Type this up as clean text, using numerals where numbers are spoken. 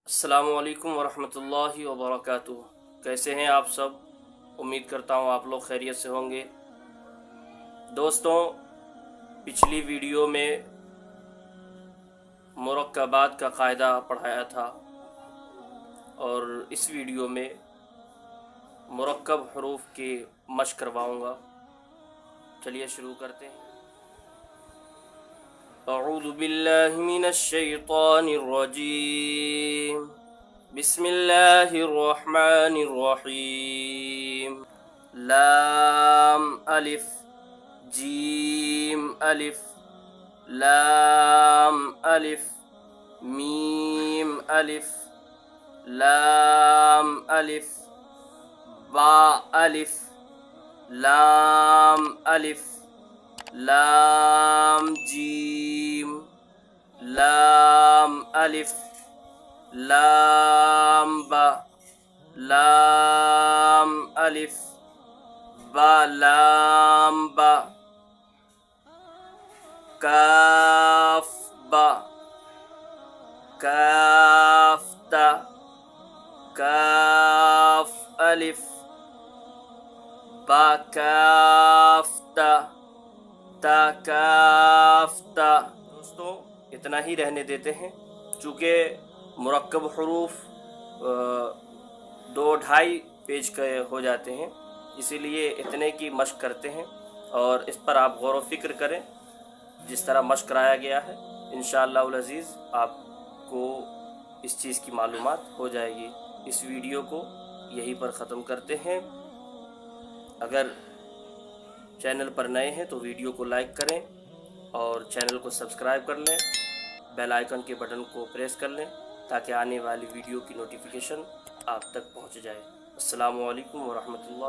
अस्सलामु अलैकुम वरहमतुल्लाहि वबरकातुहू। कैसे हैं आप सब? उम्मीद करता हूँ आप लोग खैरियत से होंगे। दोस्तों, पिछली वीडियो में मुरक्कबात का कायदा पढ़ाया था और इस वीडियो में मुरक्कब हरूफ के मश्क करवाऊँगा। चलिए शुरू करते हैं। अऊज़ु बिल्लाहि मिनश शैतानिर रजीम। बिस्मिल्लाहिर रहमानिर रहीम। लाम अलिफ जीम अलिफ लाम अलिफ मीम अलिफ लाम अलिफ बा अलिफ लाम अलिफ लाम जीम लाम अलिफ लाम बा लाम अलिफ बा लाम बा काफ बा काफ ता काफ अलिफ बा काफ ता ता काफ ता। दोस्तों, इतना ही रहने देते हैं। चूँकि मुरक्कब हरूफ 2-2.5 पेज के हो जाते हैं, इसीलिए इतने की मश्क करते हैं और इस पर आप गौर व फिक्र करें जिस तरह मश्क कराया गया है। इंशाअल्लाहुल अज़ीज़ आपको इस चीज़ की मालूमात हो जाएगी। इस वीडियो को यहीं पर ख़त्म करते हैं। अगर चैनल पर नए हैं तो वीडियो को लाइक करें और चैनल को सब्सक्राइब कर लें, बेल आइकन के बटन को प्रेस कर लें ताकि आने वाली वीडियो की नोटिफिकेशन आप तक पहुंच जाए। अस्सलामु अलैकुम वरहमतुल्लाह।